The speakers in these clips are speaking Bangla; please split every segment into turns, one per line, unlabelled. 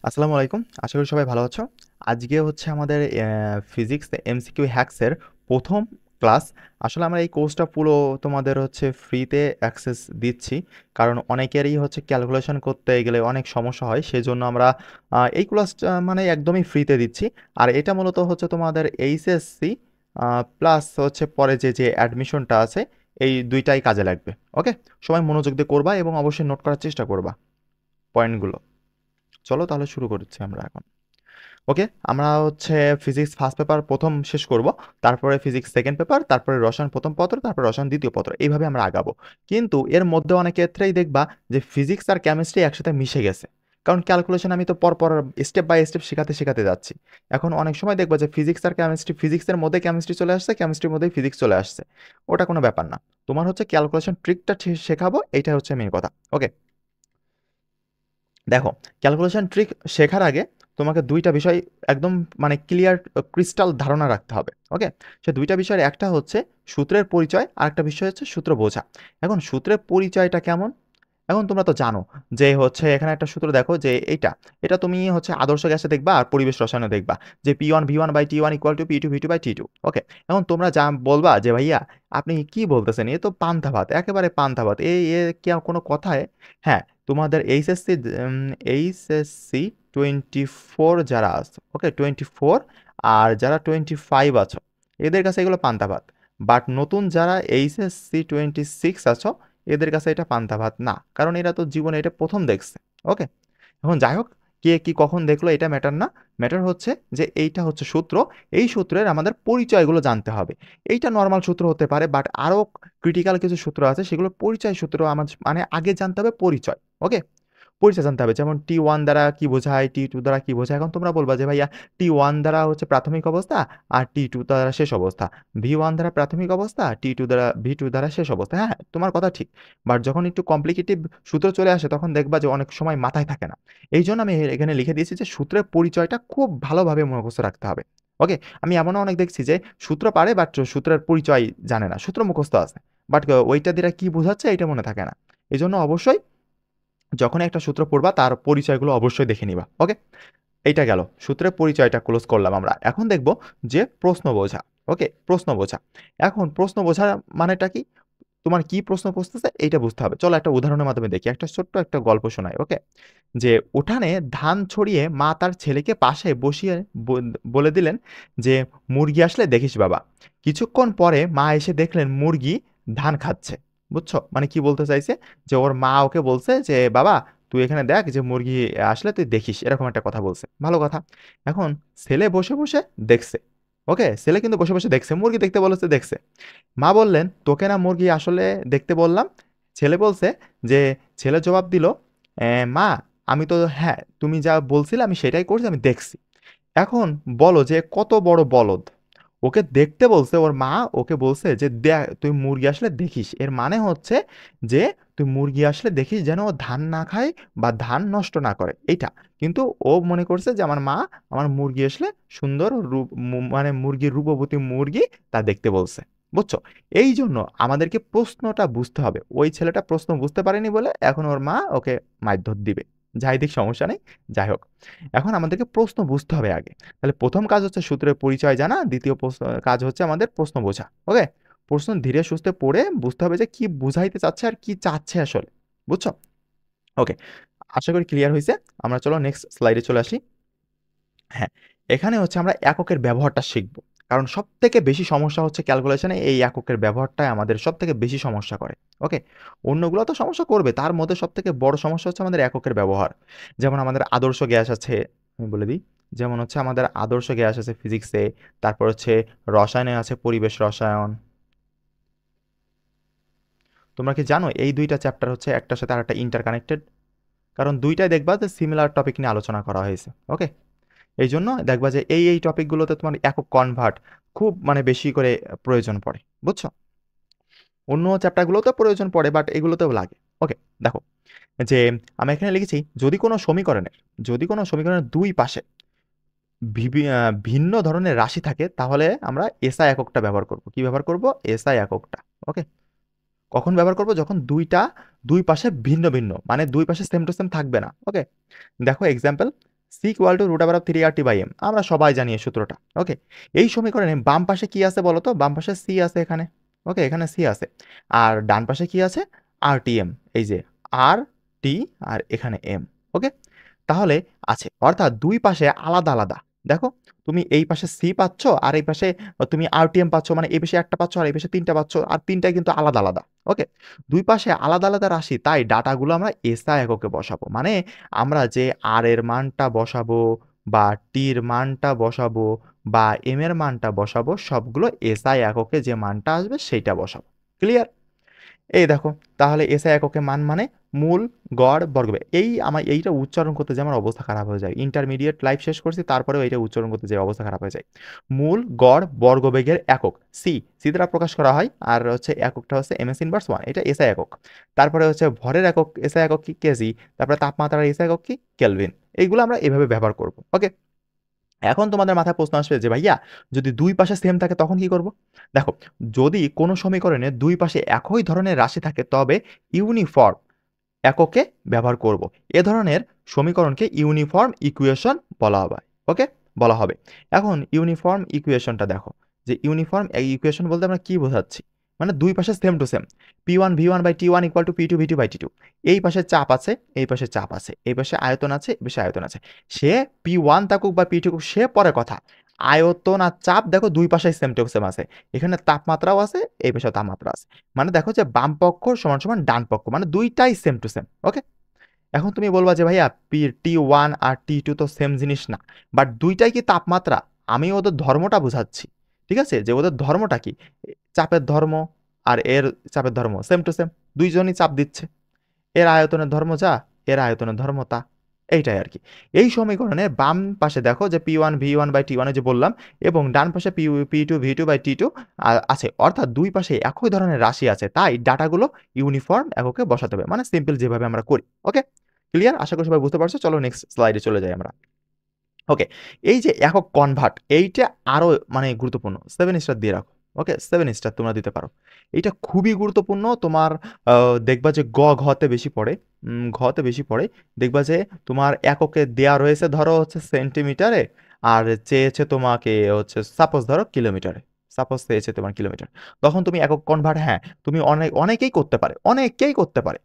আসসালামু আলাইকুম। আশা করি সবাই ভালো আছো। আজকে হচ্ছে আমাদের ফিজিক্স এমসিকিউ হ্যাকসের ১ম ক্লাস। আসলে আমরা এই কোর্সটা পুরো তোমাদের হচ্ছে ফ্রিতে অ্যাক্সেস দিচ্ছি। কারণ অনেকেরই হচ্ছে ক্যালকুলেশন করতে গেলে অনেক সমস্যা হয়। সেজন্য আমরা এই ক্লাসটা মানে একদমই ফ্রিতে দিচ্ছি। আর এটা মূলত হচ্ছে তোমাদের এইচএসসি প্লাস হচ্ছে পরে যে অ্যাডমিশনটা আছে, এই ২ টাই কাজে লাগবে। ওকে? সবাই মনোযোগ দিয়ে করবা এবং অবশ্যই নোট করার চেষ্টা করবা পয়েন্টগুলো। চলো তাহলে শুরু করছি আমরা এখন। ওকে, আমরা হচ্ছে ফিজিক্স ফার্স্ট পেপার প্রথম শেষ করব, তারপরে ফিজিক্স সেকেন্ড পেপার, তারপরে রসায়ন প্রথম পত্র, তারপরে রসায়ন দ্বিতীয় পত্র, এইভাবে আমরা আগাবো। কিন্তু এর মধ্যে অনেক ক্ষেত্রেই দেখবা যে ফিজিক্স আর কেমিস্ট্রি একসাথে মিশে গেছে। কারণ ক্যালকুলেশন আমি তো পরপর স্টেপ বাই স্টেপ শেখাতে শেখাতে যাচ্ছি। এখন অনেক সময় দেখবা যে ফিজিক্স আর কেমিস্ট্রি, ফিজিক্সের মধ্যে কেমিস্ট্রি চলে আসছে, কেমিস্ট্রির মধ্যেই ফিজিক্স চলে আসছে। ওটা কোনো ব্যাপার না। তোমার হচ্ছে ক্যালকুলেশন ট্রিকটা শেখাবো, এইটা হচ্ছে মেন কথা। ওকে, দেখো, ক্যালকুলেশন ট্রিক শেখার আগে তোমাকে দুইটা বিষয় একদম মানে ক্লিয়ার ক্রিস্টাল ধারণা রাখতে হবে। ওকে, সে দুইটা বিষয়ের একটা হচ্ছে সূত্রের পরিচয়, আর একটা বিষয় হচ্ছে সূত্র বোঝা। এখন সূত্রের পরিচয়টা কেমন? এখন তোমরা তো জানো যে হচ্ছে এখানে একটা সূত্র দেখো যে এইটা, এটা তুমি হচ্ছে আদর্শ গ্যাসে দেখবা আর পরিবেশ রসায়নে দেখবা যে P1V1/T1 = P2V2/T2। ওকে, এখন তোমরা যা বলবা যে ভাইয়া আপনি কি বলতেছেন, এ তো পান্তা ভাত, একেবারে পান্তা ভাত, এই এ কি আর কোনো কথায়? হ্যাঁ, তোমাদের এইচএসসি 24 যারা আছে, ওকে 24, আর যারা 25 আছো, এদের কাছে এগুলো পান্তা ভাত। বাট নতুন যারা এইচএসসি 26 আছো, এদের কাছে এটা পান্তা ভাত না, কারণ এরা তো জীবনে এটা প্রথম দেখছে। ওকে, এখন যাই হোক, কে কি কখন দেখলো এটা ম্যাটার না। ম্যাটার হচ্ছে যে এইটা হচ্ছে সূত্র। এই সূত্রের আমাদের পরিচয়গুলো জানতে হবে। এইটা নর্মাল সূত্র হতে পারে, বাট আরো ক্রিটিক্যাল কিছু সূত্র আছে, সেগুলো পরিচয় সূত্র আমাদের মানে আগে জানতে হবে পরিচয়। ওকে, পরিচয় জানতে হবে, যেমন T1 দ্বারা কি বোঝায়, T2 দ্বারা কি বোঝায়। এখন তোমরা বলবা যে ভাইয়া T1 দ্বারা হচ্ছে প্রাথমিক অবস্থা, আর T2 দ্বারা শেষ অবস্থা। V1 দ্বারা প্রাথমিক অবস্থা, V2 দ্বারা শেষ অবস্থা। হ্যাঁ, তোমার কথা ঠিক। বাট যখন একটু কমপ্লিকেটিভ সূত্র চলে আসে, তখন দেখবা যে অনেক সময় মাথায় থাকে না। এই জন্য আমি এখানে লিখে দিয়েছি যে সূত্রের পরিচয়টা খুব ভালোভাবে মুখস্থ রাখতে হবে। ওকে, আমি এমনও অনেক দেখছি যে সূত্র পারে, বাট সূত্রের পরিচয় জানে না, সূত্র মুখস্থ আছে, বাট ওইটা দিয়ে কি বোঝাচ্ছে এটা মনে থাকে না। এই জন্য অবশ্যই যখন একটা সূত্র পড়বা তার পরিচয়গুলো অবশ্যই দেখে নিবা। ওকে, এইটা গেল, সূত্রের পরিচয়টা ক্লোজ করলাম আমরা। এখন দেখব যে প্রশ্ন বোঝা। ওকে, প্রশ্ন বোঝা। এখন প্রশ্ন বোঝা মানেটা কি? তোমার কি প্রশ্ন করতেছে এইটা বুঝতে হবে। চলো একটা উদাহরণের মাধ্যমে দেখি, একটা ছোট্ট একটা গল্প শোনাই। ওকে, যে উঠানে ধান ছড়িয়ে মা তার ছেলেকে পাশে বসিয়ে বলে দিলেন যে মুরগি আসলে দেখিস বাবা। কিছুক্ষণ পরে মা এসে দেখলেন মুরগি ধান খাচ্ছে। বুঝছো মানে কি বলতে চাইছে? যে ওর মা ওকে বলছে যে বাবা, তুই এখানে দেখ যে মুরগি আসলে তুই দেখিস, এরকম একটা কথা বলছে। ভালো কথা। এখন ছেলে বসে বসে দেখছে। ওকে, ছেলে কিন্তু বসে বসে দেখছে, মুরগি দেখতে বলেছে, দেখছে। মা বললেন, তোকে না মুরগি আসলে দেখতে বললাম? ছেলে বলছে যে, ছেলে জবাব দিল, মা, আমি তো, হ্যাঁ তুমি যা বলছিলে আমি সেটাই করছি, আমি দেখছি। এখন বলো যে কত বড় বলদ! ওকে দেখতে বলছে, ওর মা ওকে বলছে যে দেখ তুই মুরগি আসলে দেখিস, এর মানে হচ্ছে যে তুই মুরগি আসলে দেখিস যেন ও ধান না খায় বা ধান নষ্ট না করে, এইটা। কিন্তু ও মনে করছে যে আমার মা আমার মুরগি আসলে সুন্দর রূপ, মানে মুরগির রূপবতী মুরগি, তা দেখতে বলছে। বুঝছো? এই জন্য আমাদেরকে প্রশ্নটা বুঝতে হবে। ওই ছেলেটা প্রশ্ন বুঝতে পারেনি বলে এখন ওর মা ওকে মারধর দিবে। যাই দিক সমস্যা নেই। যাই হোক, এখন আমাদেরকে প্রশ্ন বুঝতে হবে আগে। তাহলে প্রথম কাজ হচ্ছে সূত্রের পরিচয় জানা, দ্বিতীয় কাজ হচ্ছে আমাদের প্রশ্ন বোঝা। ওকে, প্রশ্ন ধীরে সুস্থে পড়ে বুঝতে হবে যে কি বুঝাইতে চাচ্ছে আর কি চাচ্ছে আসলে। বুঝছো? ওকে, আশা করি ক্লিয়ার হয়েছে। আমরা চলো নেক্সট স্লাইডে চলে আসি। হ্যাঁ, এখানে হচ্ছে আমরা এককের ব্যবহারটা শিখব। কারণ সবথেকে বেশি সমস্যা হচ্ছে ক্যালকুলেশনে এই এককের ব্যবহারটাই আমাদের সবথেকে বেশি সমস্যা করে। ওকে, অন্যগুলো তো সমস্যা করবে, তার মধ্যে সবথেকে বড় সমস্যা হচ্ছে আমাদের এককের ব্যবহার। যেমন আমাদের আদর্শ গ্যাস আছে, আমি বলে দিই। যেমন হচ্ছে আমাদের আদর্শ গ্যাস আছে ফিজিক্সে, তারপর হচ্ছে রসায়নে আছে পরিবেশ রসায়ন। তোমরা কি জানো এই দুইটা চ্যাপ্টার হচ্ছে একটার সাথে আরেকটা ইন্টারকানেক্টেড? কারণ দুইটাই দেখবা যে সিমিলার টপিক নিয়ে আলোচনা করা হয়েছে। ওকে, এই জন্য দেখবা যে এই টপিকগুলোতে তোমার একক কনভার্ট খুব মানে বেশি করে প্রয়োজন পড়ে। বুঝছো? অন্য চ্যাপ্টারগুলোতেও প্রয়োজন পড়ে, বাট এগুলোতেও লাগে। ওকে, দেখো যে আমি এখানে লিখেছি, যদি কোনো সমীকরণের দুই পাশে ভিন্ন ধরনের রাশি থাকে, তাহলে আমরা এসআই এককটা ব্যবহার করব। কি ব্যবহার করব? এসআই এককটা। ওকে, কখন ব্যবহার করব? যখন দুই পাশে ভিন্ন ভিন্ন, মানে দুই পাশে সেম টু সেম থাকবে না। ওকে, দেখো example, C equal to root over of 3RT/m, আমরা সবাই জানি এই সূত্রটা। ওকে, এই সমীকরণে বাম পাশে কি আছে বলো তো? বাম পাশে সি আছে এখানে। ওকে, এখানে সি আছে। আর ডান পাশে কি আছে? RTM, এই যে আর টি আর এখানে এম। ওকে, তাহলে আছে, অর্থাৎ দুই পাশে আলাদা আলাদা। দেখো, তুমি এই পাশে সি পাচ্ছ আর এই পাশে তুমি RTM পাচ্ছ, মানে এই পাশে একটা পাচ্ছ আর এই পাশে তিনটা পাচ্ছ, আর তিনটাই কিন্তু আলাদা আলাদা। ওকে, দুই পাশে আলাদা আলাদা রাশি, তাই ডাটাগুলো আমরা এসআই এককে বসাবো। মানে আমরা যে আর এর মানটা বসাবো বা টির মানটা বসাবো বা এম এর মানটা বসাবো, সবগুলো এসআই এককে যে মানটা আসবে সেইটা বসাবো। ক্লিয়ার? এই দেখো, তাহলে এসআই এককে মান মানে মূল, গড়, বর্গবেগ। আমার এইটা উচ্চারণ করতে যে আমার অবস্থা খারাপ হয়ে যায়। ইন্টারমিডিয়েট লাইফ শেষ করছি, তারপরেও এইটা উচ্চারণ করতে যে অবস্থা খারাপ হয়ে যায়। মূল, গড়, বর্গবেগের একক সি দ্বারা প্রকাশ করা হয়। আর হচ্ছে এককটা হচ্ছে MS ইনভার্স 1, এটা এসআই একক। তারপরে হচ্ছে ভরের একক, এসআই একক কি? কেজি। তারপরে তাপমাত্রার এসআই একক কি? কেলভিন। এইগুলো আমরা এভাবে ব্যবহার করব। ওকে, এখন তোমাদের মাথায় প্রশ্ন আসবে যে ভাইয়া, যদি দুই পাশে সেম থাকে তখন কি করব? দেখো, যদি কোনো সমীকরণে দুই পাশে একই ধরনের রাশি থাকে তবে ইউনিফর্ম এককে ব্যবহার করব। এ ধরনের সমীকরণকে ইউনিফর্ম ইকুয়েশন বলা হবে। ওকে, বলা হবে। এখন ইউনিফর্ম ইকুয়েশনটা দেখো, যে ইউনিফর্ম ইকুয়েশন বলতে আমরা কি বোঝাচ্ছি? মানে দুই পাশে same to same. P1V1/T1 equal to P2V2/T2। এই পাশে চাপ আছে, এই পাশে চাপ আছে, এই পাশে আয়তন আছে, এই পাশে আয়তন আছে। সে P1 থাকুক বা P2 থাকুক, সে পরে কথা। আয়তন আর চাপ দেখো দুই পাশে সেম টু সেম আছে। এখানে তাপমাত্রাও আছে, এই পাশে তাপমাত্রা আছে। মানে দেখো যে বাম পক্ষ সমান সমান ডান পক্ষ, মানে দুইটাই সেম টু সেম। ওকে, এখন তুমি বলবা যে ভাইয়া T1 আর T2 তো সেম জিনিস না, বাট দুইটাই কি তাপমাত্রা? আমি ওদের ধর্মটা বুঝাচ্ছি। ঠিক আছে, যে ওদের ধর্মটা কি? চাপের ধর্ম আর এর চাপের ধর্ম সেম টু সেম, দুইজনই চাপ দিচ্ছে। এর আয়তনের ধর্ম যা, এর আয়তনের ধর্ম তা, এইটাই আর কি। এই সমীকরণে বাম পাশে দেখো যে P1V1/T1 যে বললাম, এবং ডান পাশে P2V2/T2 আছে, অর্থাৎ দুই পাশে একই ধরনের রাশি আছে, তাই ডাটাগুলো ইউনিফর্ম এককে বসাতে হবে, মানে সিম্পল যেভাবে আমরা করি। ওকে, ক্লিয়ার? আশা করি সবাই বুঝতে পারছো। চলো নেক্সট স্লাইডে চলে যাই আমরা। ওকে, এই যে একক কনভার্ট, এইটা আরো মানে গুরুত্বপূর্ণ। 7 স্টার দিয়ে রাখো। ওকে, 7 স্টার তোমরা দিতে পারো। এইটা খুবই গুরুত্বপূর্ণ। তোমার দেখবা যে ঘতে বেশি পড়ে, ঘতে বেশি পড়ে। দেখবা যে তোমার এককে দেয়া রয়েছে ধরো হচ্ছে সেন্টিমিটারে, আর চেয়েছে তোমাকে হচ্ছে সাপোজ ধরো কিলোমিটারে। সাপোজ চেয়েছে তোমার কিলোমিটার। তখন তুমি একক কনভার্ট, হ্যাঁ, তুমি অনেকেই করতে পারে, অনেকেই করতে পারে।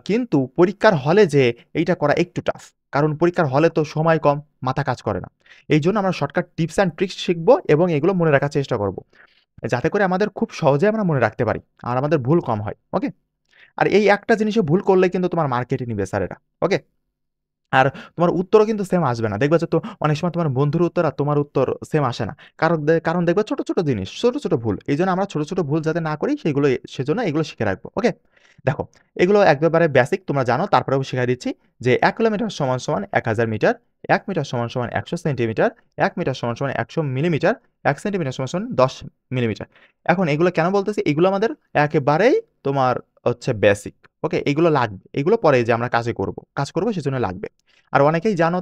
কিন্তু পরীক্ষার হলে যে এইটা করা একটু টাফ। কারণ পরীক্ষার হলে তো সময় কম, মাথা কাজ করে না। এই জন্য আমরা শর্টকাট টিপস অ্যান্ড ট্রিক্স শিখবো এবং এগুলো মনে রাখার চেষ্টা করব, যাতে করে আমাদের খুব সহজে আমরা মনে রাখতে পারি আর আমাদের ভুল কম হয়। ওকে, আর এই একটা জিনিসে ভুল করলে কিন্তু তোমার মার্কেটে নিবে স্যারেরা। ওকে, আর তোমার উত্তরও কিন্তু সেম আসবে না। দেখবা যে তো অনেক সময় তোমার বন্ধুর উত্তর আর তোমার উত্তর সেম আসে না। কারণ দেখবা ছোট ছোট জিনিস, ছোট ছোট ভুল। এই জন্য আমরা ছোট ছোট ভুল যাতে না করি সেজন্য এগুলো শিখে রাখবো। ওকে, দেখো, এগুলো একেবারে বেসিক, তোমরা জানো, তারপরেও শিখাই দিচ্ছি। যে 1 কিলোমিটার সমান সমান 1000 মিটার, 1 মিটার সমান সমান 100 সেন্টিমিটার, 1 মিটার সমান সমান 100 মিলিমিটার, 1 সেন্টিমিটার সমান সমান 10 মিলিমিটার। এখন এগুলো কেন বলতেছি? এগুলো আমাদের একেবারেই তোমার হচ্ছে বেসিক। ওকে, এগুলো লাগবে, এগুলো পরে যে আমরা কাজ করব সেজন্য লাগবে। আর অনেকেই জানো,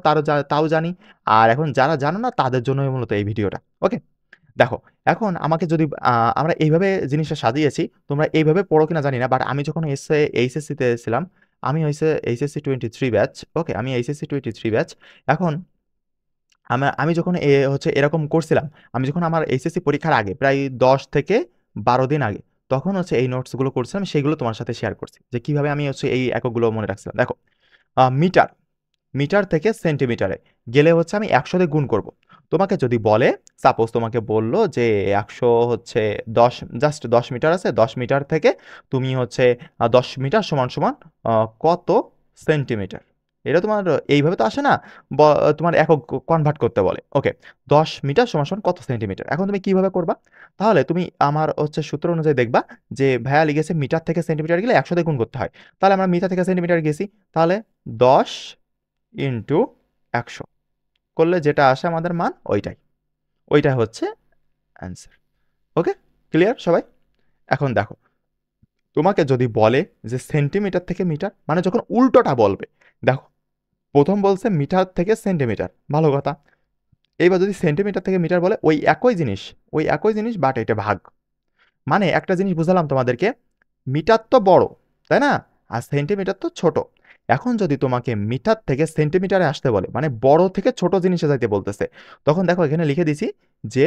তাও জানি। আর এখন যারা জানো না তাদের জন্যই মূলত এই ভিডিওটা। ওকে, দেখো, এখন আমাকে যদি আমরা এইভাবে জিনিসটা সাজিয়েছি, তোমরা এইভাবে পড়ো কিনা জানি না, বাট আমি যখন এইচএসসি তে ছিলাম, আমি হইছে এইচএসসি 23 ব্যাচ। ওকে, আমি এইচএসসি 23 ব্যাচ। এখন আমি যখন হচ্ছে এরকম করছিলাম, আমি যখন আমার এইচএসসি পরীক্ষার আগে প্রায় 10 থেকে 12 দিন আগে, তখন হচ্ছে এই নোটসগুলো করছিলাম, সেগুলো তোমার সাথে শেয়ার করছি যে কিভাবে আমি হচ্ছে এই এককগুলো মনে রাখছিলাম। দেখো, মিটার, মিটার থেকে সেন্টিমিটারে গেলে হচ্ছে আমি 100 দিয়ে গুণ করব। তোমাকে যদি বলে, সাপোজ তোমাকে বলল যে 100 হচ্ছে 10, জাস্ট 10 মিটার আছে, 10 মিটার থেকে তুমি হচ্ছে 10 মিটার সমান সমান কত সেন্টিমিটার? এটা তোমার এইভাবে তো আসে না, তোমার একক কনভার্ট করতে বলে। ওকে, 10 মিটার সমান সমান কত সেন্টিমিটার? এখন তুমি কিভাবে করবা? তাহলে তুমি আমার হচ্ছে সূত্র অনুযায়ী দেখবা যে ভাইয়া লিখেছে মিটার থেকে সেন্টিমিটার গেলে 100 দিয়ে গুণ করতে হয়। তাহলে আমরা মিটার থেকে সেন্টিমিটার গেছি, তাহলে 10 ইন্টু 100 করলে যেটা আসে আমাদের মান, ওইটাই হচ্ছে অ্যান্সার। ওকে, ক্লিয়ার সবাই? এখন দেখো, তোমাকে যদি বলে যে সেন্টিমিটার থেকে মিটার, মানে যখন উল্টোটা বলবে, দেখো, প্রথম বলছে মিটার থেকে সেন্টিমিটার, ভালো কথা। এইবার যদি সেন্টিমিটার থেকে মিটার বলে, ওই একই জিনিস বাট এটা ভাগ। মানে একটা জিনিস বুঝালাম তোমাদেরকে, মিটার তো বড়, তাই না? আর সেন্টিমিটার তো ছোট। এখন যদি তোমাকে মিটার থেকে সেন্টিমিটারে আসতে বলে, মানে বড় থেকে ছোট জিনিসে যাইতে বলতেছে, তখন দেখো এখানে লিখে দিছি যে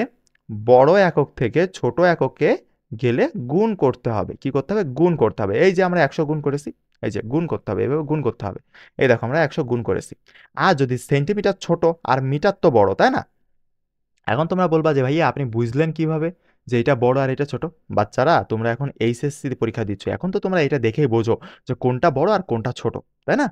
বড় একক থেকে ছোট এককে গেলে গুণ করতে হবে। কি করতে হবে? গুণ করতে হবে। এই যে আমরা 100 গুণ করেছি, এই যে গুণ করতে হবে, এভাবে গুণ করতে হবে। এই দেখো আমরা 100 গুণ করেছি। আর যদি সেন্টিমিটার ছোট আর মিটার তো বড়, তাই না? এখন তোমরা বলবা যে ভাইয়া আপনি বুঝলেন কিভাবে যে এটা বড় আর এটা ছোট? বাচ্চারা, তোমরা এখন এইচএসসি পরীক্ষা দিচ্ছ, এখন তো তোমরা এটা দেখেই বোঝো যে কোনটা বড় আর কোনটা ছোট, তাই না?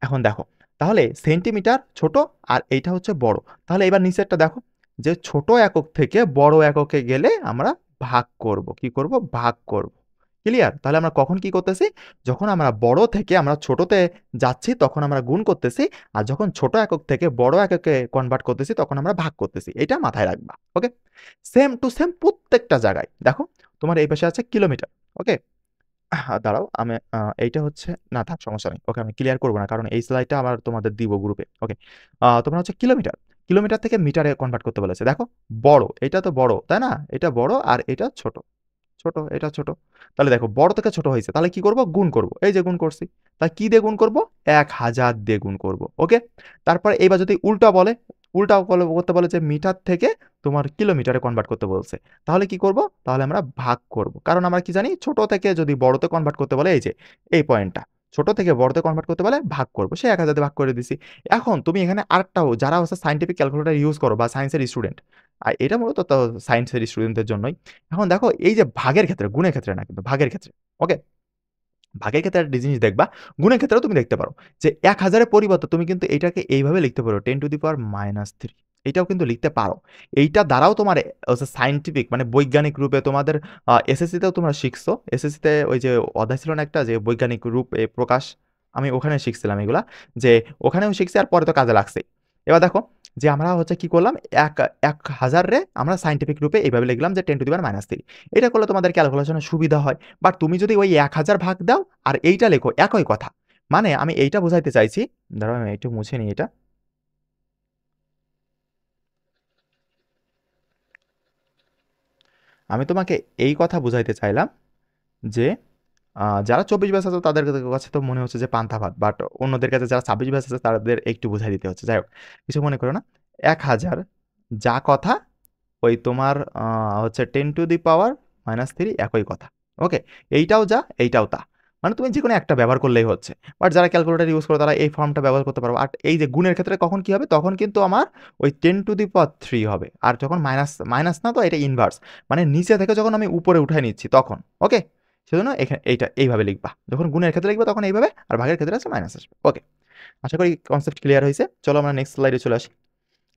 এখন দেখো, তাহলে সেন্টিমিটার ছোট আর এইটা হচ্ছে বড়। তাহলে এবার নিচেরটা দেখো, যে ছোট একক থেকে বড় এককে গেলে আমরা ভাগ করব। কি করব? ভাগ করব। ক্লিয়ার? তাহলে আমরা কখন কি করতেছি? যখন আমরা বড় থেকে আমরা ছোটতে যাচ্ছি তখন আমরা গুণ করতেছি, আর যখন ছোট একক থেকে বড় এককে কনভার্ট করতেছি তখন আমরা ভাগ করতেছি। এটা মাথায় রাখবা। ওকে? সেম টু সেম প্রত্যেকটা জায়গায়। দেখো, তোমার এই পাশে আছে কিলোমিটার। ওকে? দাঁড়াও, আমি এইটা হচ্ছে, না থাক, সমস্যা নেই। ওকে, আমি ক্লিয়ার করব না, কারণ এই স্লাইডটা আবার তোমাদের দিব গ্রুপে। ওকে, তোমরা হচ্ছে কিলোমিটার, কিলোমিটার থেকে মিটারে কনভার্ট করতে বলেছে। দেখো, বড়, এটা তো বড়, তাই না? এটা বড় আর এটা ছোট, ছোট, এটা ছোট। তাহলে দেখো বড় থেকে ছোট হয়েছে, তাহলে কি করব? গুণ করব। এই যে গুণ করছি, তাহলে কি দিয়ে গুণ করব? 1000 দিয়ে গুণ করব। ওকে, তারপরে এইবার যদি উল্টা বলে, উল্টাও করতে বলে যে মিটার থেকে তোমার কিলোমিটারে কনভার্ট করতে বলছে, তাহলে কি করব? তাহলে আমরা ভাগ করব, কারণ আমরা কি জানি, ছোট থেকে যদি বড়তে কনভার্ট করতে বলে, এই যে এই পয়েন্টটা, ছোট থেকে বড়তে কনভার্ট করতে বলে ভাগ করব, সে 1000 দিয়ে ভাগ করে দিছি। এখন তুমি এখানে আরেকটাও, যারা হচ্ছে সায়েন্টিফিক ক্যালকুলেটর ইউজ করো বা সায়েন্সের স্টুডেন্ট, আর এটা মূলত তো সায়েন্সের স্টুডেন্টদের জন্যই। এখন দেখো, এই যে ভাগের ক্ষেত্রে, গুণের ক্ষেত্রে না কিন্তু ভাগের ক্ষেত্রে, ওকে, ভাগের ক্ষেত্রে একটা জিনিস দেখবা, গুণের ক্ষেত্রেও তুমি দেখতে পারো যে 1000-এর পরিবর্তে তুমি কিন্তু এইটাকে এইভাবে লিখতে পারো, 10⁻³ এইটাও কিন্তু লিখতে পারো। এইটা দ্বারাও তোমার সায়েন্টিফিক মানে বৈজ্ঞানিক রূপে তোমাদের এসএসসিতেও তোমরা শিখছো। এসএসসিতে ওই যে অধ্যায় ছিল না একটা, যে বৈজ্ঞানিক রূপ প্রকাশ, আমি ওখানে শিখছিলাম এগুলা, যে ওখানেও শিখছি আর পরে তো কাজে লাগছে। এবার দেখো, যে আমরা হচ্ছে কি করলাম, 1000 রে আমরা সায়েন্টিফিক রূপে এইভাবে লিখলাম যে 10⁻³ এটা করলে তোমাদের ক্যালকুলেশনের সুবিধা হয়। বাট তুমি যদি ওই 1000 ভাগ দাও আর এইটা লেখো, একই কথা। মানে আমি এইটা বোঝাইতে চাইছি, দাঁড়াও আমি একটু মুছে নিই এটা। আমি তোমাকে এই কথা বুঝাইতে চাইলাম যে যারা 24 ব্যাচ আছে তাদের কাছে তো মনে হচ্ছে যে পান্তা ভাত, বাট অন্যদের কাছে যারা 26 ব্যাচ আছে তাদের একটু বুঝাই দিতে হচ্ছে। যাই হোক, কিছু মনে করো না। 1000 যা কথা, ওই তোমার হচ্ছে 10⁻³ একই কথা। ওকে, এইটাও যা, এইটাও তা, মানে তুমি যে কোনো একটা ব্যবহার করলেই হচ্ছে। বাট যারা ক্যালকুলেটর ইউজ করে তারা এই ফর্মটা ব্যবহার করতে পারো। আর এই যে গুণের ক্ষেত্রে কখন কি হবে, তখন কিন্তু আমার ওই 10⁻³ হবে। আর যখন মাইনাস, মাইনাস না তো, এটা ইনভার্স, মানে নিচে থেকে যখন আমি উপরে উঠাই নিচ্ছি তখন। ওকে, সেজন্য এখানে এইটা এইভাবে লিখবা, যখন গুণের ক্ষেত্রে লিখবা তখন এইভাবে, আর ভাগের ক্ষেত্রে আছে মাইনাস আসবে। ওকে, আশা করি কনসেপ্ট ক্লিয়ার হয়েছে। চলো আমরা নেক্সট স্লাইডে চলে আসি।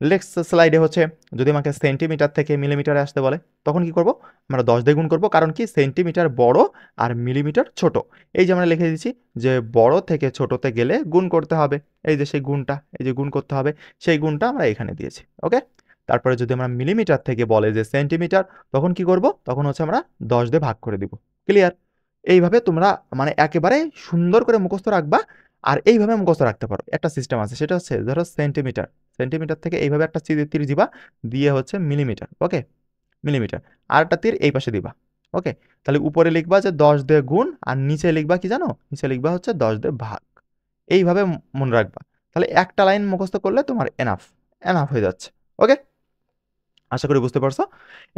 নেক্সট স্লাইডে হচ্ছে, যদি আমাকে সেন্টিমিটার থেকে মিলিমিটারে আসতে বলে তখন কি করব? আমরা 10 দিয়ে গুণ করব, কারণ কি, সেন্টিমিটার বড় আর মিলিমিটার ছোট। এই যে আমরা লিখে দিচ্ছি যে বড় থেকে ছোটতে গেলে গুণ করতে হবে, এই যে সেই গুণটা, এই যে গুণ করতে হবে, সেই গুণটা আমরা এখানে দিয়েছি। ওকে, তারপরে যদি আমরা মিলিমিটার থেকে বলে যে সেন্টিমিটার, তখন কি করব? তখন হচ্ছে আমরা 10 দিয়ে ভাগ করে দিব। ক্লিয়ার? এইভাবে তোমরা মানে একেবারে সুন্দর করে মুখস্থ রাখবা। আর এইভাবে মুখস্থ রাখতে পারো, একটা সিস্টেম আছে, সেটা হচ্ছে ধরো সেন্টিমিটার, সেন্টিমিটার থেকে এইভাবে একটা তীর দিবা, দিয়ে হচ্ছে মিলিমিটার। ওকে, মিলিমিটার, আর একটা তীর এই পাশে দিবা। ওকে, তাহলে উপরে লিখবা যে 10 দিয়ে গুণ, আর নিচে লিখবা কি জানো? নিচে লিখবা হচ্ছে 10 দিয়ে ভাগ। এইভাবে মনে রাখবা। তাহলে একটা লাইন মুখস্থ করলে তোমার এনাফ, এনাফ হয়ে যাচ্ছে। ওকে, আশা করি বুঝতে পারছো।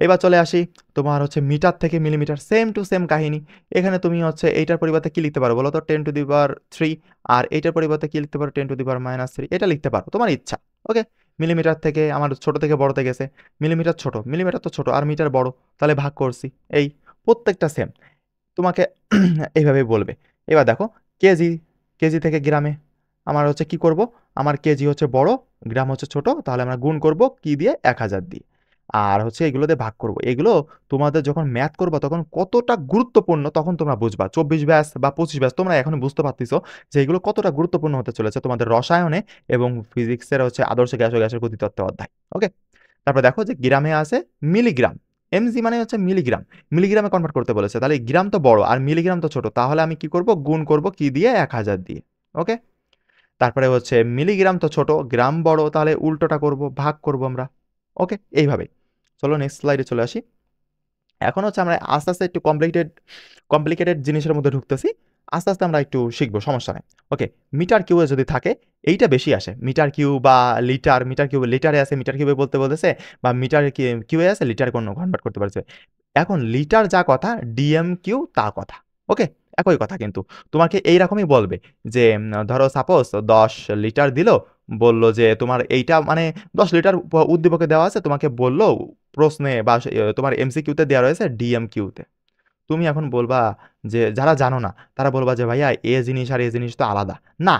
এবার চলে আসি, তোমার হচ্ছে মিটার থেকে মিলিমিটার, সেম টু সেম কাহিনী। এখানে তুমি হচ্ছে এইটার পরিবর্তে কি লিখতে পারো বলো তো? 10⁻³। আর এইটার পরিবর্তে কি লিখতে পারো? 10⁻³ এটা লিখতে পারো, তোমার ইচ্ছা। ওকে, মিলিমিটার থেকে আমার ছোট থেকে বড়তে গেছে, মিলিমিটার ছোট, মিলিমিটার তো ছোট আর মিটার বড়, তাহলে ভাগ করছি। এই প্রত্যেকটা সেম তোমাকে এইভাবে বলবে। এবার দেখো, কেজি, কেজি থেকে গ্রামে আমার হচ্ছে কি করব? আমার কেজি হচ্ছে বড়, গ্রাম হচ্ছে ছোট, তাহলে আমরা গুণ করব কি দিয়ে? 1000 দিয়ে। আর হচ্ছে এগুলো দিয়ে ভাগ করব। এগুলো তোমাদের যখন ম্যাথ করবা তখন কতটা গুরুত্বপূর্ণ তখন তোমরা বুঝবা। 24 ব্যাচ বা 25 ব্যাচ তোমরা এখন বুঝতে পারতেছো যে এগুলো কতটা গুরুত্বপূর্ণ হতে চলেছে তোমাদের রসায়নে এবং ফিজিক্সের হচ্ছে আদর্শ গ্যাস ও গ্যাসের গতিতত্ত্ব অধ্যায়। ওকে, তারপর দেখো যে গ্রামে আছে মিলিগ্রাম, এমজি মানে হচ্ছে মিলিগ্রাম, মিলিগ্রামে কনভার্ট করতে বলেছে, তাহলে গ্রাম তো বড় আর মিলিগ্রাম তো ছোট, তাহলে আমি কি করব? গুণ করব কি দিয়ে? 1000 দিয়ে। ওকে, তারপরে হচ্ছে মিলিগ্রাম তো ছোট, গ্রাম বড়, তাহলে উল্টোটা করব, ভাগ করব আমরা। ওকে, এইভাবে। চলো নেক্সট স্লাইডে চলে আসি। এখন হচ্ছে আমরা আস্তে আস্তে একটু কমপ্লিকেটেড জিনিসের মধ্যে ঢুকতেছি। আস্তে আস্তে আমরা একটু শিখবো, সমস্যা নেই। ওকে, মিটার কিউবে যদি থাকে এইটা বেশি আসে, মিটার কিউ বা লিটার, মিটার কিউবে লিটারে আছে, মিটার কিউবে বলতে বলতেছে, বা মিটার কিউবে আছে লিটারে কনভার্ট করতে পারছে। এখন লিটার যা কথা, ডিএম কিউ তা কথা। ওকে, একই কথা কিন্তু তোমাকে এইরকমই বলবে যে ধরো সাপোজ 10 লিটার দিল, বলল যে তোমার এইটা মানে 10 লিটার উদ্দীপকে দেওয়া আছে, তোমাকে বলল প্রশ্নে বা তোমার এমসিকিউতে দেওয়া রয়েছে ডিএম কিউতে। তুমি এখন বলবা যে যারা জানো না তারা বলবা যে ভাইয়া এ জিনিস আর এ জিনিস তো আলাদা না,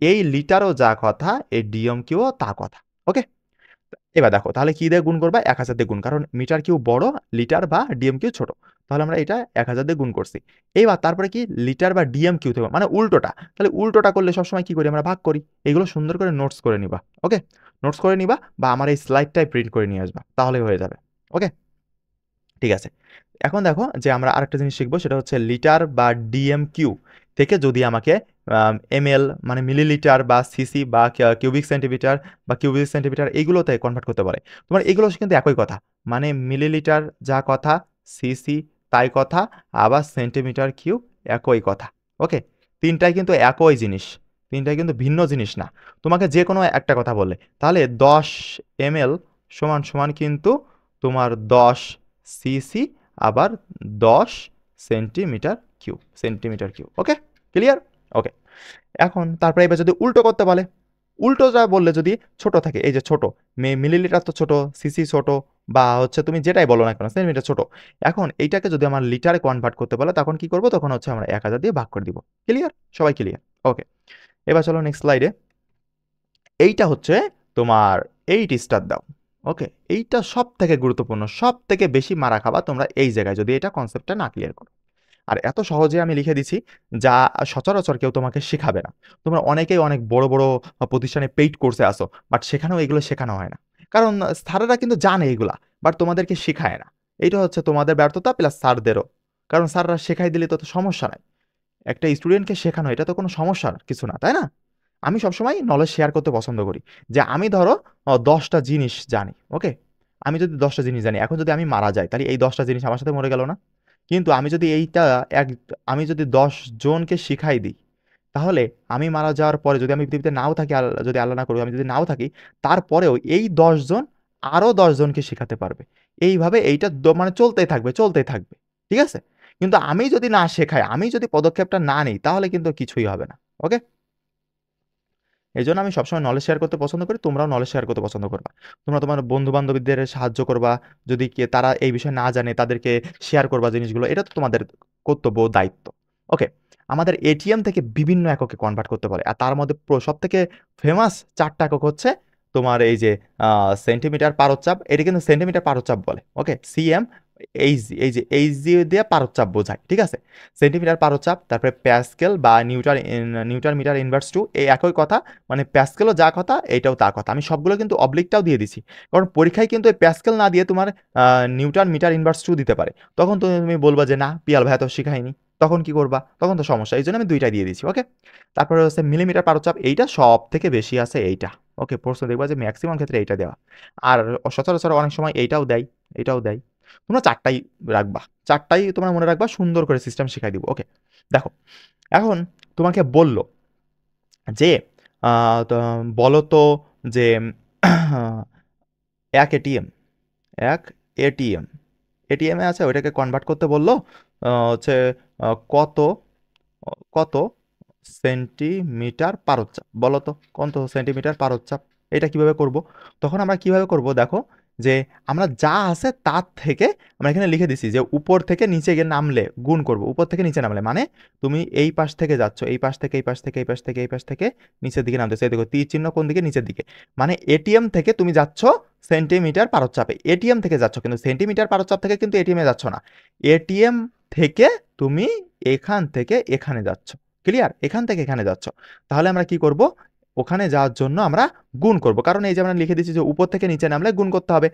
এই লিটারও যা কথা এই ডিএম কিউ তা কথা। ওকে, এবার দেখো তাহলে কি দিয়ে গুণ করবা, 1000 দিয়ে গুণ, কারণ মিটার কিউ বড়, লিটার বা ডিএম কিউ ছোট। তাহলে আমরা এটা 1000 দিয়ে গুণ করছি। এইবার তারপরে কি লিটার বা ডিএম কিউ থেকে মানে উল্টোটা, তাহলে উল্টোটা করলে সবসময় কি করি আমরা, ভাগ করি। এগুলো সুন্দর করে নোটস করে নিবা। ওকে, নোটস করে নিবা বা আমার এই স্লাইডটাই প্রিন্ট করে নিয়ে আসবা, তাহলে হয়ে যাবে। ওকে, ঠিক আছে। এখন দেখো যে আমরা আরেকটা জিনিস শিখবো, সেটা হচ্ছে লিটার বা ডিএম কিউ থেকে যদি আমাকে এমএল মানে মিলিলিটার বা সিসি বা কিউবিক সেন্টিমিটার বা কিউবিক সেন্টিমিটার এইগুলোতে কনভার্ট করতে পারে, তোমার এগুলো কিন্তু একই কথা, মানে মিলিলিটার যা কথা, সিসি তাই কথা, আবার সেন্টিমিটার কিউব একই কথা। ওকে, তিনটাই কিন্তু একই জিনিস, তিনটাই কিন্তু ভিন্ন জিনিস না। তোমাকে যে কোনো একটা কথা বললে, তাহলে 10 এমএল সমান সমান কিন্তু তোমার 10 সিসি আবার 10 সেন্টিমিটার কিউব, সেন্টিমিটার কিউব। ওকে, ক্লিয়ার? ওকে, এখন তারপরে এবার যদি উল্টো করতে বলে, উল্টোটা বললে যদি ছোট থাকে, এই যে ছোট মিলিলিটার তো ছোট, সিসি ছোট, বা হচ্ছে তুমি যেটাই বলো না কেন সেন্টিমিটার ছোট, এখন এইটাকে যদি আমার লিটারে কনভার্ট করতে বলে তখন কি করবো, তখন হচ্ছে আমরা 1000 দিয়ে ভাগ করে দিব। ক্লিয়ার? সবাই ক্লিয়ার? ওকে, এবার চলো নেক্সট স্লাইডে। এইটা হচ্ছে তোমার 8 স্টার দাও। ওকে, এইটা সব থেকে গুরুত্বপূর্ণ, সব থেকে বেশি মারা খাবা তোমরা এই জায়গায় যদি এটা কনসেপ্টটা না ক্লিয়ার করো। আর এত সহজে আমি লিখে দিছি যা সচরাচর কেউ তোমাকে শেখাবে না। তোমরা অনেকেই অনেক বড় বড় প্রতিষ্ঠানে পেইড কোর্সে আসো, বাট সেখানেও এগুলো শেখানো হয় না, কারণ স্যারেরা কিন্তু জানে এগুলা, বাট তোমাদেরকে শেখায় না। এইটা হচ্ছে তোমাদের ব্যর্থতা প্লাস স্যারদেরও, কারণ স্যাররা শেখাই দিলে তো সমস্যা নাই, একটা স্টুডেন্টকে শেখানো এটা তো কোনো সমস্যার কিছু না, তাই না? আমি সবসময় নলেজ শেয়ার করতে পছন্দ করি, যে আমি ধরো 10টা জিনিস জানি। ওকে, আমি যদি 10টা জিনিস জানি, এখন যদি আমি মারা যাই তাহলে এই 10টা জিনিস আমার সাথে মরে গেল না? কিন্তু আমি যদি এইটা এক আমি যদি 10 জনকে শিখাই দিই, তাহলে আমি মারা যাওয়ার পরে যদি আমি পৃথিবীতে নাও থাকি, যদি আল্লাহ না করুক আমি যদি নাও থাকি, তারপরেও এই 10 জন আরো 10 জনকে শিখাতে পারবে। এইভাবে এইটা মানে চলতেই থাকবে, চলতেই থাকবে। ঠিক আছে? কিন্তু আমি যদি না শেখাই, আমি যদি পদক্ষেপটা না নিই, তাহলে কিন্তু কিছুই হবে না। ওকে, এইজন্য আমি সবসময় নলেজ শেয়ার করতে পছন্দ করি, তোমরাও নলেজ শেয়ার করতে পছন্দ করবা। তোমরা তোমার বন্ধু-বান্ধবীদের সাহায্য করবা, যদি তারা এই বিষয়ে না জানে তাদেরকে শেয়ার করবা জিনিসগুলো। এটা তো তোমাদের কর্তব্য, দায়িত্ব। ওকে, আমাদের এটিএম থেকে বিভিন্ন এককে কনভার্ট করতে পারে। আর তার মধ্যে সবথেকে ফেমাস ৪ টা একক হচ্ছে তোমার এই যে সেন্টিমিটার পারদ-চাপ, এটা কিন্তু সেন্টিমিটার পারদ-চাপ বলে। ওকে, সিএম এইচজি, এই যে এইচজি দিয়ে পারদ-চাপ বোঝায়। ঠিক আছে? সেন্টিমিটার পারদ-চাপ, তারপরে প্যাসকেল বা নিউটন মিটার ইনভার্স টু, এই একই কথা, মানে প্যাসকেলও যা কথা এইটাও তা কথা। আমি সবগুলো কিন্তু অবলিকটাও দিয়ে দিছি, কারণ পরীক্ষায় কিন্তু এই প্যাসকেল না দিয়ে তোমার নিউটন মিটার ইনভার্স টু দিতে পারে। তখন তুমি বলবা যে না পিয়াল ভাইয়া তো শিখায়নি, তখন কি করবা? তখন তো সমস্যা, এই জন্য আমি দুইটাই দিয়ে দিচ্ছি। ওকে, তারপরে হচ্ছে মিলিমিটার পারদ-চাপ, এইটা সব থেকে বেশি আছে এইটা। ওকে, প্রশ্ন দেখবা যে ম্যাক্সিমাম ক্ষেত্রে এইটা দেওয়া, আর সচরাচর অনেক সময় এইটাও দেয়, এটাও দেয়। তোমরা 4টাই রাখবা, 4টাই তোমরা মনে রাখবা, সুন্দর করে সিস্টেম শিখাই দিব। ওকে, দেখো এখন তোমাকে বলল যে তো বলো তো যে এক এটিএম, এক এটিএম, এটিএমে আছে ওইটাকে কনভার্ট করতে বললো হচ্ছে কত কত সেন্টিমিটার পারদ-চাপ, বলো তো কত সেন্টিমিটার পারদ-চাপ? এটা কিভাবে করব? তখন আমরা কিভাবে করব দেখো, যে আমরা যা আছে তার থেকে আমরা এখানে লিখে দিছি যে উপর থেকে নিচে গিয়ে নামলে গুণ করব, উপর থেকে নিচে নামলে মানে তুমি এই পাশ থেকে যাচ্ছ, এই পাশ থেকে এই পাশ থেকে এই পাশ থেকে এই পাশ থেকে নিচের দিকে নামতেছে, এই দেখো তীর চিহ্ন কোন দিকে, নিচের দিকে, মানে এটিএম থেকে তুমি যাচ্ছ সেন্টিমিটার পারদ-চাপে, এটিএম থেকে যাচ্ছ, কিন্তু সেন্টিমিটার পারদ-চাপ থেকে কিন্তু এটিএম এ যাচ্ছ না, এটিএম থেকে তুমি এখান থেকে এখানে যাচ্ছ। ক্লিয়ার? এখান থেকে এখানে যাচ্ছ, তাহলে আমরা কি করব, ওখানে যাওয়ার জন্য আমরা গুণ করব, কারণ এই যে আমরা লিখে দিচ্ছি যে উপর থেকে নিচে নামলে গুণ করতে হবে,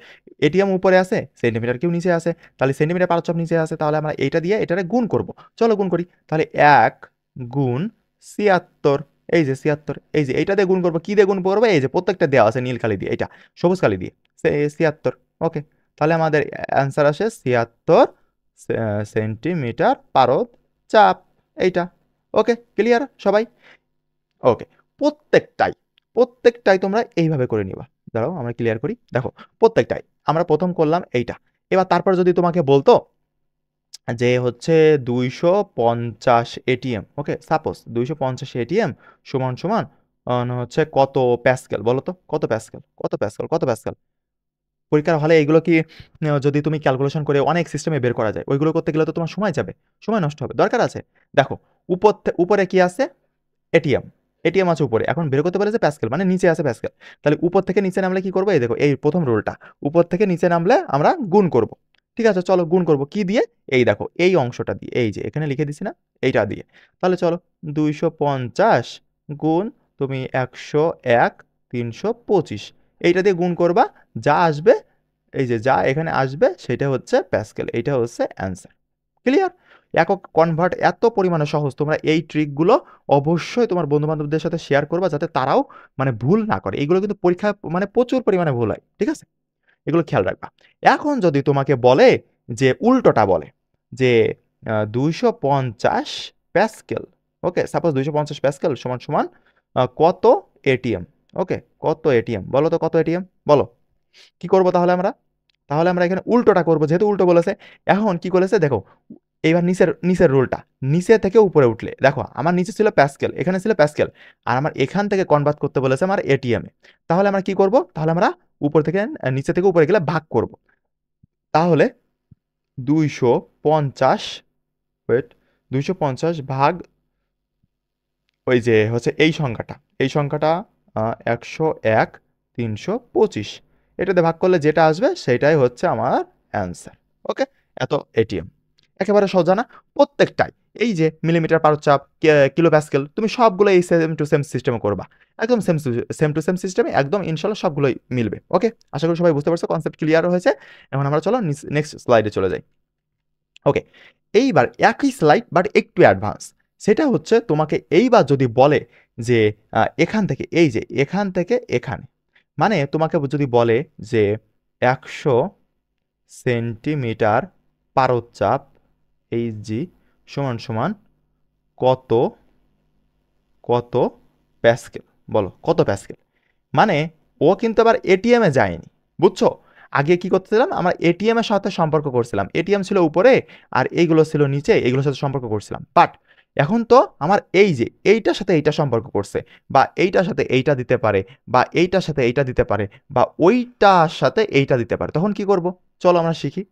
এটিএম উপরে আছে, সেন্টিমিটার কিউ নিচে আছে, তাহলে সেন্টিমিটার পারদ-চাপ নিচে আছে, তাহলে আমরা এইটা দিয়ে এটারে গুণ করব। চলো গুণ করি, তাহলে 1 গুণ 76, এই যে 76, এই যে এইটা দিয়ে গুণ করবো, কি দিয়ে গুণ করবো, এই যে প্রত্যেকটা দেওয়া আছে নীল কালি দিয়ে, এটা সবুজ কালি দিয়ে 76। ওকে, তাহলে আমাদের অ্যান্সার আসে 76 সেন্টিমিটার পারদ চাপ, এইটা। ওকে, ক্লিয়ার সবাই? ওকে, প্রত্যেকটাই তোমরা এইভাবে করে নিবা। দাঁড়াও আমরা ক্লিয়ার করি। দেখো প্রত্যেকটাই আমরা প্রথম করলাম এইটা। এবার তারপর যদি তোমাকে বলতো যে হচ্ছে 250 এটিএম, ওকে, সাপোজ 250 এটিএম সমান সমান হচ্ছে কত প্যাসকেল, বলো তো কত প্যাসকেল, কত প্যাসকেল। পরীক্ষার হলে এইগুলো কি যদি তুমি ক্যালকুলেশন করে অনেক সিস্টেমে বের করা যায়, ওইগুলো করতে গেলে তো তোমার সময় যাবে, সময় নষ্ট হবে, দরকার আছে। দেখো উপরে কি আছে, এটিএম, এটিএম আছে উপরে, এখন বের করতে পারে যে প্যাসকেল, মানে নিচে আছে প্যাসকেল। তাহলে উপর থেকে নিচে নামলে কি করবো, এই দেখো এই প্রথম রুলটা, উপর থেকে নিচে নামলে আমরা গুণ করব। ঠিক আছে, চলো গুণ করব কি দিয়ে, এই দেখো এই অংশটা দিয়ে, এই যে এখানে লিখে দিছি না, এইটা দিয়ে। তাহলে চলো 250 গুণ তুমি 101 325, এইটা দিয়ে গুণ করবা, যা আসবে, এই যে যা এখানে আসবে সেটা হচ্ছে প্যাসকেল, এইটা হচ্ছে অ্যান্সার। ক্লিয়ার? একক কনভার্ট এত পরিমাণে সহজ, তোমরা এই ট্রিকগুলো অবশ্যই তোমার বন্ধু বান্ধবদের সাথে শেয়ার করবা, যাতে তারাও মানে ভুল না করে। এগুলো কিন্তু পরীক্ষা মানে প্রচুর পরিমাণে ভুল হয়, ঠিক আছে? এগুলো খেয়াল রাখবা। এখন যদি তোমাকে বলে যে উল্টোটা বলে যে 250 প্যাসকেল, ওকে, সাপোজ 250 প্যাসকেল সমান সমান কত এটিএম, ওকে, কত এটিএম, বলো তো কত এটিএম, বলো। কি করব তাহলে আমরা? তাহলে আমরা এখানে উল্টোটা করব, যেহেতু উল্টো বলেছে। এখন কি করেছে দেখো, এইবার নিচের রুলটা, নিচে থেকে উপরে উঠলে দেখো আমার নিচে ছিল প্যাসকেল, এখানে ছিল প্যাসকেল, আর আমার এখান থেকে কনভার্ট করতে বলেছে আমার এটিএম এ। তাহলে আমরা কি করব, তাহলে আমরা উপর থেকে নিচে থেকে উপরে গেলে ভাগ করব। তাহলে 250, ওয়েট, 250 ভাগ ওই যে হচ্ছে এই সংখ্যাটা 101 325, এটাতে ভাগ করলে যেটা আসবে সেটাই হচ্ছে আমার অ্যান্সার। ওকে, এত এটিএম, একেবারে সোজা না? প্রত্যেকটাই এই যে মিলিমিটার পার চাপ, কিলো প্যাসকেল, তুমি সবগুলো এই সেম টু সেম সিস্টেমে করবা, একদম সেম টু সেম সিস্টেমে, একদম ইনশাল্লাহ সবগুলোই মিলবে। ওকে, আশা করি সবাই বুঝতে পারছো, কনসেপ্ট ক্লিয়ার হয়েছে। এখন আমরা চলো নেক্সট স্লাইডে চলে যাই। ওকে, এইবার একই স্লাইড বাট একটু অ্যাডভান্স। সেটা হচ্ছে তোমাকে এইবার যদি বলে যে এখান থেকে, এই যে এখান থেকে এখানে, মানে তোমাকে যদি বলে যে 100 সেন্টিমিটার পারদচাপ এইচজি সমান সমান কত কত প্যাসকেল, বলো কত প্যাসকেল। মানে ও কিন্তু আবার এটিএম এ যায়নি, বুঝছো? আগে কি করতেছিলাম, আমরা এটিএম এর সাথে সম্পর্ক করছিলাম, এটিএম ছিল উপরে আর এইগুলো ছিল নিচে, এইগুলোর সাথে সম্পর্ক করছিলাম। বাট এখন তো আমার এই যে এইটার সাথে এইটা সম্পর্ক করছে, বা এইটার সাথে এইটা দিতে পারে, বা এইটার সাথে এইটা দিতে পারে, বা ওইটার সাথে এইটা দিতে পারে, তখন কি করব? চলো আমরা শিখি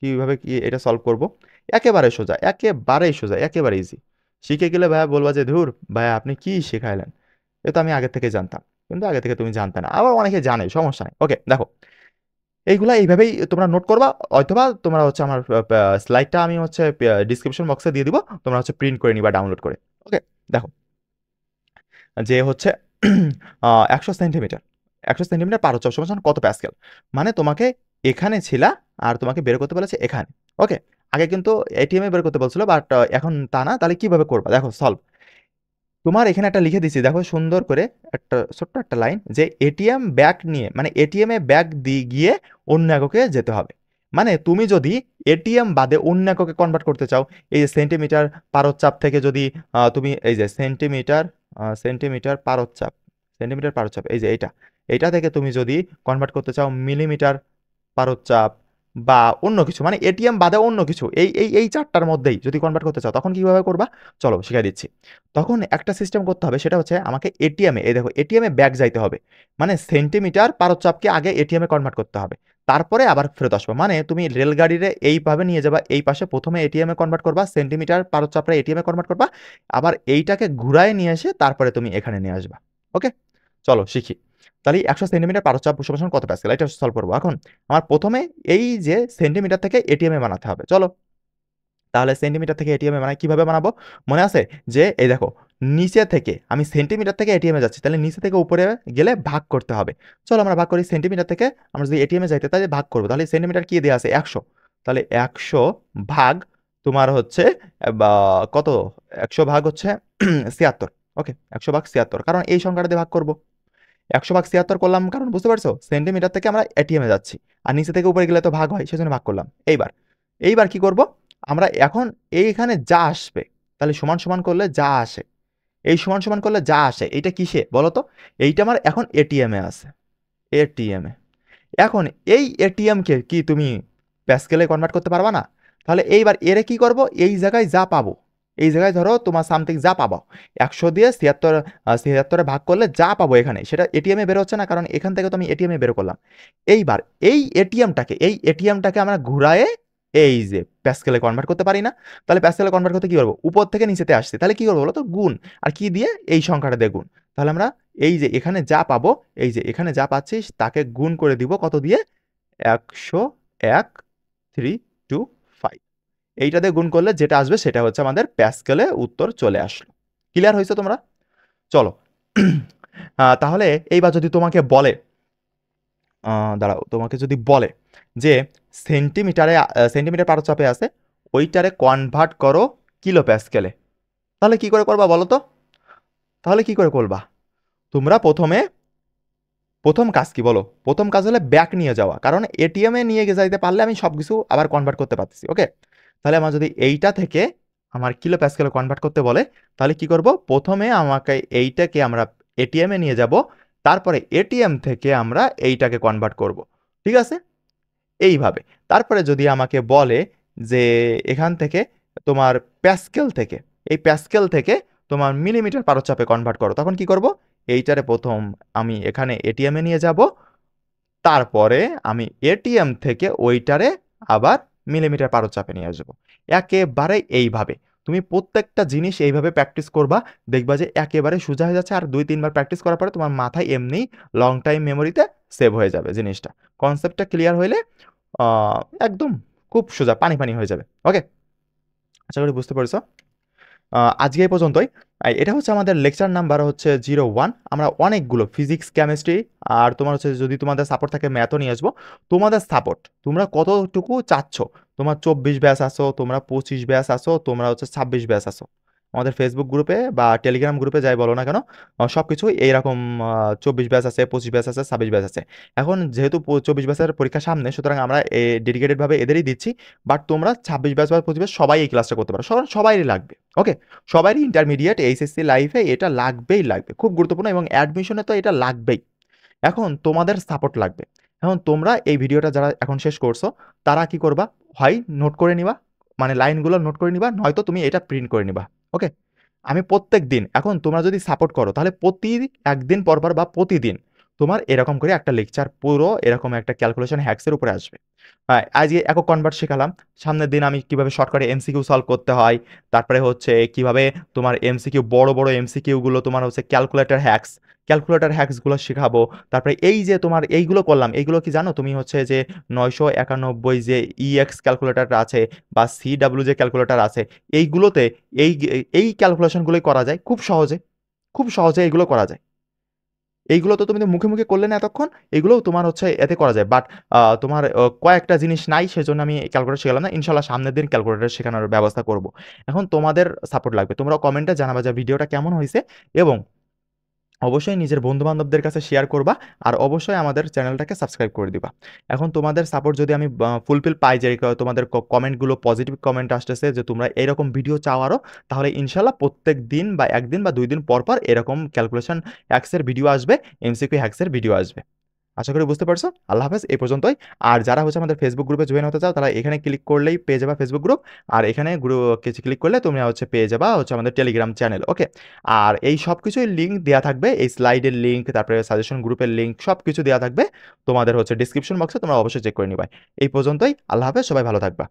কিভাবে কি এটা সলভ করব। একেবারে সোজা, একেবারেই সোজা, একেবারে ইজি। শিখে গেলে ভাইয়া বলবা যে ধুর ভাইয়া আপনি কি শেখাইলেন, এ তো আমি আগে থেকে জানতাম। কিন্তু আগে থেকে তুমি জানতে না, আবার অনেকে জানে, সমস্যা নেই। ওকে, দেখো এইগুলা এইভাবেই তোমরা নোট করবা, অথবা তোমরা হচ্ছে আমার স্লাইডটা আমি হচ্ছে ডিসক্রিপশন বক্সে দিয়ে দিব, তোমরা হচ্ছে প্রিন্ট করে নিবা ডাউনলোড করে। ওকে, দেখো যে হচ্ছে 100 সেন্টিমিটার, 100 সেন্টিমিটার পার হচ্ছে সমান কত প্যাসকেল। মানে তোমাকে এখানে ছিলা আর তোমাকে বের করতে বলেছে এখানে। ওকে, আগে কিন্তু এটিএম এ বের করতে বলছিল, বাট এখন তা না। তাহলে কিভাবে করবা, দেখো সলভ। তোমার এখানে একটা লিখে দিছি, দেখো সুন্দর করে একটা ছোট্ট একটা লাইন, যে এটিএম ব্যাগ নিয়ে, মানে এটিএম এ ব্যাগ দিয়ে গিয়ে অন্য এককে যেতে হবে। মানে তুমি যদি এটিএম বাদে অন্য এককে কনভার্ট করতে চাও, এই যে সেন্টিমিটার পারদচাপ থেকে যদি তুমি এই যে সেন্টিমিটার পারদচাপ, সেন্টিমিটার পারদচাপ, এই যে এইটা থেকে তুমি যদি কনভার্ট করতে চাও মিলিমিটার পারদচাপ বা অন্য কিছু, মানে এটিএম বাদে অন্য কিছু, এই চারটার মধ্যেই যদি কনভার্ট করতে চাও, তখন কিভাবে করবা চলো শিখাই দিচ্ছি। তখন একটা সিস্টেম করতে হবে, সেটা হচ্ছে আমাকে এটিএম এ, এই দেখো এটিএম এ ব্যাক যাইতে হবে, মানে সেন্টিমিটার পারদচাপকে আগে এটিএম এ কনভার্ট করতে হবে, তারপরে আবার ফেরত আসবো। মানে তুমি রেলগাড়িরে এইভাবে নিয়ে যাবা, এই পাশে প্রথমে এটিএম এ কনভার্ট করবা, সেন্টিমিটার পারদচাপটা এটিএম এ কনভার্ট করবা, আবার এইটাকে ঘুরায় নিয়ে এসে তারপরে তুমি এখানে নিয়ে আসবা। ওকে, চলো শিখি। তাহলে 100 সেন্টিমিটার পারদচাপ সমান কত প্যাসকেল, এটা সলভ করবো। এখন আমার প্রথমে এই যে সেন্টিমিটার থেকে এটিএম এ বানাতে হবে, চলো। তাহলে সেন্টিমিটার থেকে এটিএম এ মানে কিভাবে বানাবো, মনে আছে যে এই দেখো নিচে থেকে আমি সেন্টিমিটার থেকে এটিএম এ যাচ্ছি, তাহলে নিচে থেকে উপরে গেলে ভাগ করতে হবে। চলো আমরা ভাগ করি, সেন্টিমিটার থেকে আমরা যদি এটিএম এ যাইতে তাহলে ভাগ করবো, তাহলে সেন্টিমিটার কি দেওয়া আছে 100, তাহলে 100 ভাগ তোমার হচ্ছে বা কত, 100 ভাগ হচ্ছে 76। ওকে, 100 ভাগ 76, কারণ এই সংখ্যাটা দিয়ে ভাগ করবো। 100 ভাগ 76 করলাম, কারণ বুঝতে পারছো সেন্টিমিটার থেকে আমরা এটিএম এ যাচ্ছি, আর নিচে থেকে উপরে গেলে তো ভাগ হয়, সেজন্য ভাগ করলাম। এইবার কি করব, আমরা এখন এইখানে যা আসবে তাহলে সমান সমান করলে যা আসে, এই সমান সমান করলে যা আসে, এইটা কিসে বলো তো? এইটা আমার এখন এটিএমে আছে, এটিএমে। এখন এই এটিএমকে কি তুমি প্যাসকেলে কনভার্ট করতে পারবা না? তাহলে এইবার এরে কি করব, এই জায়গায় যা পাবো, এই জায়গায় ধরো তোমার সামথিং যা পাবো 100 দিয়ে 76 ভাগ করলে যা পাবো এখানে সেটা এটিএমে বের হচ্ছে না, কারণ এখান থেকে তো আমি এটিএমে বের করলাম। এইবার এই এটিএমটাকে আমরা ঘুরায়ে এই যে প্যাসকেলে কনভার্ট করতে পারি না? তাহলে প্যাসকেলে কনভার্ট করতে কি করবো, উপর থেকে নিচেতে আসছে, তাহলে কি করবো বলো তো, গুণ। আর কি দিয়ে, এই সংখ্যাটা দিয়ে গুণ। তাহলে আমরা এই যে এখানে যা পাবো, এই যে এখানে যা পাচ্ছিস তাকে গুণ করে দিব কত দিয়ে, 101 325, এইটা দিয়ে গুণ করলে যেটা আসবে সেটা হচ্ছে আমাদের প্যাসকেলে উত্তর চলে আসলো। ক্লিয়ার হয়েছে তোমরা? চলো তাহলে এইবার যদি তোমাকে বলে, দাঁড়াও, তোমাকে যদি বলে যে সেন্টিমিটার পারচাপে আছে, ওইটারে কনভার্ট করো কিলো প্যাসকেলে, তাহলে কি করে করবা বলো তো? তাহলে কি করে করবা? তোমরা প্রথম কাজ কি বলো? প্রথম কাজ হলে ব্যাক নিয়ে যাওয়া, কারণ এটিএমে নিয়ে যাইতে পারলে আমি সব কিছু আবার কনভার্ট করতে পারতেছি। ওকে, তাহলে আমার যদি এইটা থেকে আমার কিলো প্যাসকেলে কনভার্ট করতে বলে, তাহলে কি করব, প্রথমে আমাকে এইটাকে আমরা এটিএমে নিয়ে যাব, তারপরে এটিএম থেকে আমরা এইটাকে কনভার্ট করব। ঠিক আছে, এইভাবে। তারপরে যদি আমাকে বলে যে এখান থেকে তোমার প্যাসকেল থেকে, এই প্যাসকেল থেকে তোমার মিলিমিটার পারচাপে কনভার্ট করো, তখন কি করব, এইটারে প্রথম আমি এখানে এটিএমে নিয়ে যাব, তারপরে আমি এটিএম থেকে ওইটারে আবার মিলিমিটার পারচাপে নিয়ে আসবো। একেবারে এইভাবে তুমি প্রত্যেকটা জিনিস এইভাবে প্র্যাকটিস করবা, দেখবা যে একেবারে সোজা হয়ে যাচ্ছে। আর 2-3 বার প্র্যাকটিস করার পরে তোমার মাথায় এমনি লং টাইম মেমোরিতে সেভ হয়ে যাবে জিনিসটা। কনসেপ্টটা ক্লিয়ার হইলে একদম খুব সোজা পানি পানি হয়ে যাবে। ওকে, আশা করি বুঝতে পেরেছো। আজকে এই পর্যন্তই। এটা হচ্ছে আমাদের লেকচার নাম্বার হচ্ছে 01। আমরা অনেকগুলো ফিজিক্স, কেমিস্ট্রি আর তোমার হচ্ছে যদি তোমাদের সাপোর্ট থাকে ম্যাথও নিয়ে আসবো। তোমাদের সাপোর্ট তোমরা কতটুকু চাচ্ছ, তোমার 24 ব্যাচ আসো, তোমরা 25 ব্যাচ আসো, তোমরা হচ্ছে 26 ব্যাচ আসো, আমাদের ফেসবুক গ্রুপে বা টেলিগ্রাম গ্রুপে যাই বলো না কেন, সব কিছু এইরকম 24 ব্যাচ আছে, 25 ব্যাচ আছে, 26 ব্যাচ আছে। এখন যেহেতু 24 ব্যাচের পরীক্ষা সামনে, সুতরাং আমরা ডেডিকেটেডভাবে এদেরই দিচ্ছি। বাট তোমরা 26 ব্যাচ বা 25 ব্যাচ সবাই এই ক্লাসটা করতে পারো, সবাইই লাগবে। ওকে, সবারই ইন্টারমিডিয়েট এইচএসসি লাইফে এটা লাগবেই লাগবে, খুব গুরুত্বপূর্ণ, এবং অ্যাডমিশনে তো এটা লাগবেই। এখন তোমাদের সাপোর্ট লাগবে। এখন তোমরা এই ভিডিওটা যারা এখন শেষ করছো, তারা কি করবা, হয় নোট করে নিবা, মানে লাইনগুলো নোট করে নিবা, নয়তো তুমি এটা প্রিন্ট করে নিবা। ওকে, আমি প্রত্যেক দিন, এখন তোমরা যদি সাপোর্ট করো তাহলে প্রতি একদিন পর পর বা প্রতিদিন তোমার এরকম করে একটা লেকচার পুরো এরকম একটা ক্যালকুলেশন হ্যাক্সের উপরে আসবে। আজকে একক কনভার্ট শেখালাম, সামনের দিন আমি কিভাবে শর্টকাটে এমসিকিউ সলভ করতে হয়, তারপরে হচ্ছে কিভাবে তোমার এমসিকিউ বড় বড় এমসিকিউগুলো তোমার হচ্ছে ক্যালকুলেটর হ্যাক্সগুলো শেখাবো। তারপরে এই যে তোমার এইগুলো করলাম, এইগুলো কি জানো তুমি, হচ্ছে যে 991 যে ইএক্স ক্যালকুলেটরটা আছে বা সিডাব্লিউ যে ক্যালকুলেটর আছে, এইগুলোতে এই এই ক্যালকুলেশনগুলোই করা যায় খুব সহজে, খুব সহজে এইগুলো করা যায়। এইগুলো তো তুমি তো মুখে মুখে করলে না এতক্ষণ, এগুলোও তোমার হচ্ছে এতে করা যায়। বাট তোমার কয়েকটা জিনিস নাই, সেজন্য আমি ক্যালকুলেটর শেখালাম না। ইনশাল্লাহ সামনের দিন ক্যালকুলেটর শেখানোর ব্যবস্থা করব। এখন তোমাদের সাপোর্ট লাগবে, তোমরা কমেন্টে জানাবা যে ভিডিওটা কেমন হয়েছে, এবং অবশ্যই নিজের বন্ধু-বান্ধবদের কাছে শেয়ার করবা, আর অবশ্যই আমাদের চ্যানেলটাকে সাবস্ক্রাইব করে দিবা। এখন তোমাদের সাপোর্ট যদি আমি ফুলফিল পাই, যে তোমাদের কমেন্টগুলো পজিটিভ কমেন্ট আসতেছে যে তোমরা এরকম ভিডিও চাও আরও, তাহলে ইনশাল্লাহ প্রত্যেক দিন বা একদিন বা 2 দিন পর পর এরকম ক্যালকুলেশন হ্যাক্সের ভিডিও আসবে, এমসিকিউ হ্যাক্সের ভিডিও আসবে। আশা করি বুঝতে পারছো। আল্লাহ হাফেজ, এই পর্যন্তই। আর যারা হচ্ছে আমাদের ফেসবুক গ্রুপে জয়েন হতে চাও, তারা এখানে ক্লিক করলেই পেয়ে যাবা ফেসবুক গ্রুপ, আর এখানে কিছু ক্লিক করলে তুমি হচ্ছে পেয়ে যাবা হচ্ছে আমাদের টেলিগ্রাম চ্যানেল। ওকে, আর এই সব কিছুই লিঙ্ক দেওয়া থাকবে, এই স্লাইডের লিঙ্ক, তারপরে সাজেশন গ্রুপের লিঙ্ক, সব কিছু দেওয়া থাকবে তোমাদের হচ্ছে ডিসক্রিপশন বক্সে, তোমরা অবশ্যই চেক করে নিবা। এই পর্যন্তই, আল্লাহ হাফেজ, সবাই ভালো থাকবা।